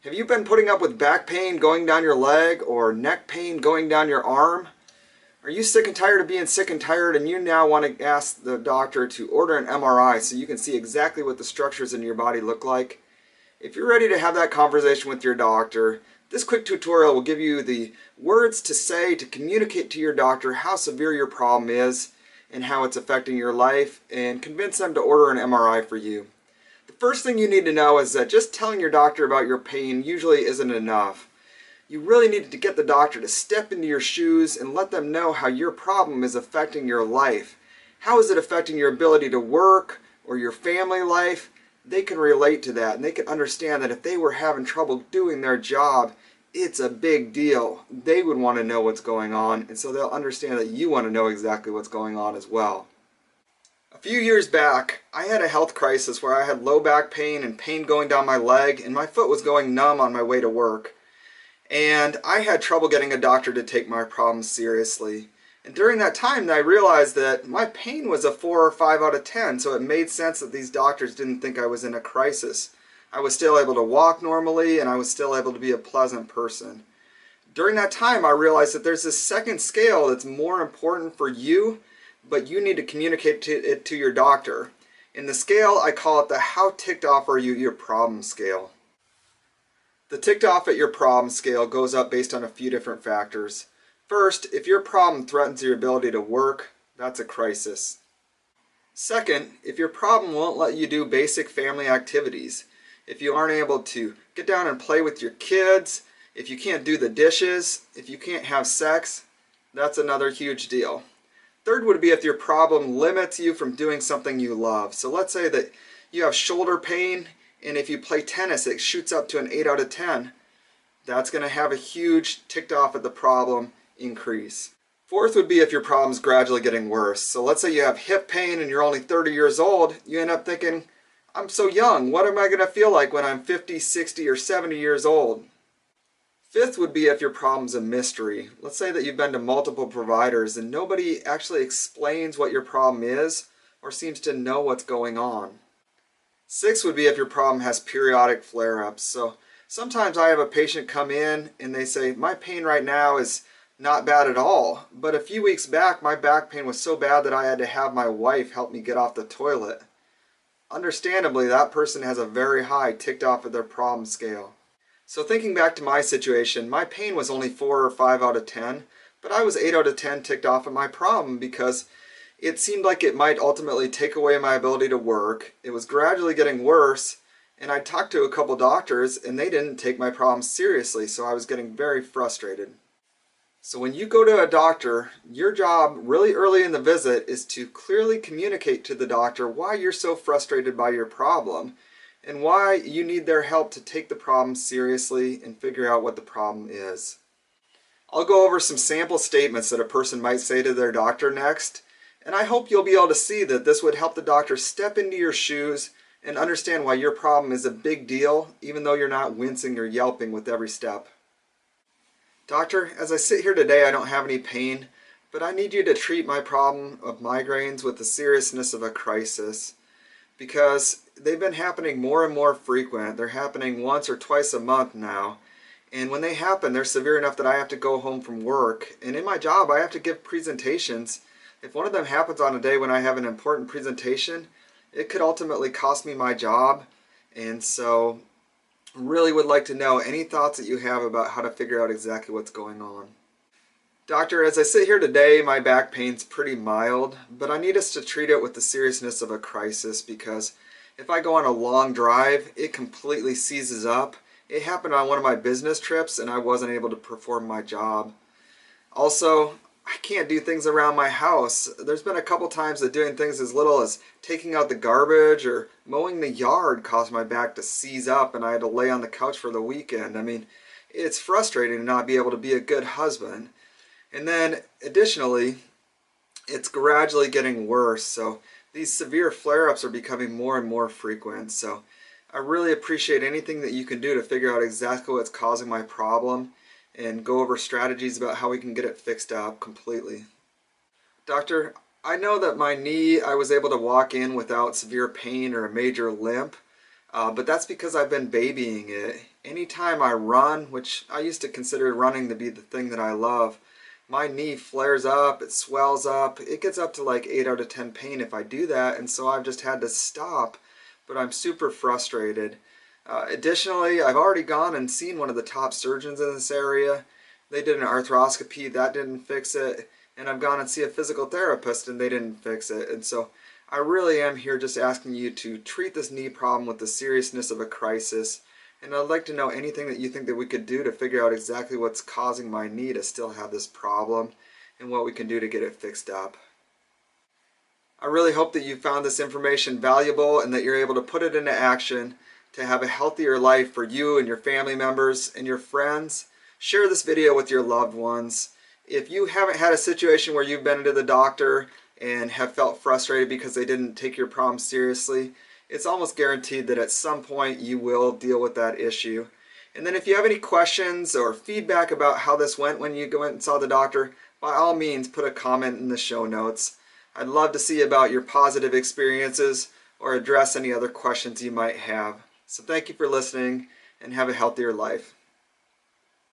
Have you been putting up with back pain going down your leg or neck pain going down your arm? Are you sick and tired of being sick and tired and you now want to ask the doctor to order an MRI so you can see exactly what the structures in your body look like? If you're ready to have that conversation with your doctor, this quick tutorial will give you the words to say to communicate to your doctor how severe your problem is and how it's affecting your life, and convince them to order an MRI for you. The first thing you need to know is that just telling your doctor about your pain usually isn't enough. You really need to get the doctor to step into your shoes and let them know how your problem is affecting your life. How is it affecting your ability to work or your family life? They can relate to that, and they can understand that if they were having trouble doing their job, it's a big deal. They would want to know what's going on, and so they'll understand that you want to know exactly what's going on as well. A few years back, I had a health crisis where I had low back pain and pain going down my leg, and my foot was going numb on my way to work. And I had trouble getting a doctor to take my problems seriously. And during that time, I realized that my pain was a 4 or 5 out of 10, so it made sense that these doctors didn't think I was in a crisis. I was still able to walk normally, and I was still able to be a pleasant person. During that time, I realized that there's this second scale that's more important for you, but you need to communicate it to your doctor. In the scale, I call it the how ticked off are you your problem scale. The ticked off at your problem scale goes up based on a few different factors. First, if your problem threatens your ability to work, that's a crisis. Second, if your problem won't let you do basic family activities, if you aren't able to get down and play with your kids, if you can't do the dishes, if you can't have sex, that's another huge deal. Third would be if your problem limits you from doing something you love. So let's say that you have shoulder pain, and if you play tennis it shoots up to an 8 out of 10. That's going to have a huge ticked off at the problem increase. Fourth would be if your problem's gradually getting worse. So let's say you have hip pain and you're only 30 years old, you end up thinking, I'm so young, what am I going to feel like when I'm 50, 60, or 70 years old? Fifth would be if your problem's a mystery. Let's say that you've been to multiple providers and nobody actually explains what your problem is or seems to know what's going on. Sixth would be if your problem has periodic flare-ups. So sometimes I have a patient come in and they say, my pain right now is not bad at all, but a few weeks back my back pain was so bad that I had to have my wife help me get off the toilet. Understandably, that person has a very high ticked off at their problem scale. So thinking back to my situation, my pain was only 4 or 5 out of 10, but I was 8 out of 10 ticked off at my problem because it seemed like it might ultimately take away my ability to work. It was gradually getting worse, and I talked to a couple doctors and they didn't take my problem seriously, so I was getting very frustrated. So when you go to a doctor, your job really early in the visit is to clearly communicate to the doctor why you're so frustrated by your problem and why you need their help to take the problem seriously and figure out what the problem is. I'll go over some sample statements that a person might say to their doctor next, and I hope you'll be able to see that this would help the doctor step into your shoes and understand why your problem is a big deal, even though you're not wincing or yelping with every step. Doctor, as I sit here today, I don't have any pain, but I need you to treat my problem of migraines with the seriousness of a crisis, because they've been happening more and more frequent. They're happening once or twice a month now, and when they happen, they're severe enough that I have to go home from work, and in my job I have to give presentations. If one of them happens on a day when I have an important presentation, it could ultimately cost me my job, and so really would like to know any thoughts that you have about how to figure out exactly what's going on. Doctor, as I sit here today, my back pain's pretty mild, but I need us to treat it with the seriousness of a crisis because if I go on a long drive, it completely seizes up. It happened on one of my business trips and I wasn't able to perform my job. Also, I can't do things around my house. There's been a couple times that doing things as little as taking out the garbage or mowing the yard caused my back to seize up and I had to lay on the couch for the weekend. I mean, it's frustrating to not be able to be a good husband. And then additionally, it's gradually getting worse. So these severe flare-ups are becoming more and more frequent. So I really appreciate anything that you can do to figure out exactly what's causing my problem and go over strategies about how we can get it fixed up completely. Doctor, I know that my knee, I was able to walk in without severe pain or a major limp, but that's because I've been babying it. anytime I run, which I used to consider running to be the thing that I love, my knee flares up, it swells up, it gets up to like 8 out of 10 pain if I do that, and so I've just had to stop, but I'm super frustrated. Additionally, I've already gone and seen one of the top surgeons in this area. They did an arthroscopy, that didn't fix it, and I've gone and see a physical therapist and they didn't fix it. And so I really am here just asking you to treat this knee problem with the seriousness of a crisis. And I'd like to know anything that you think that we could do to figure out exactly what's causing my knee to still have this problem and what we can do to get it fixed up. I really hope that you found this information valuable and that you're able to put it into action to have a healthier life for you and your family members and your friends. Share this video with your loved ones. If you haven't had a situation where you've been to the doctor and have felt frustrated because they didn't take your problem seriously, it's almost guaranteed that at some point you will deal with that issue. And then if you have any questions or feedback about how this went when you went and saw the doctor, by all means put a comment in the show notes. I'd love to see about your positive experiences or address any other questions you might have. So thank you for listening and have a healthier life.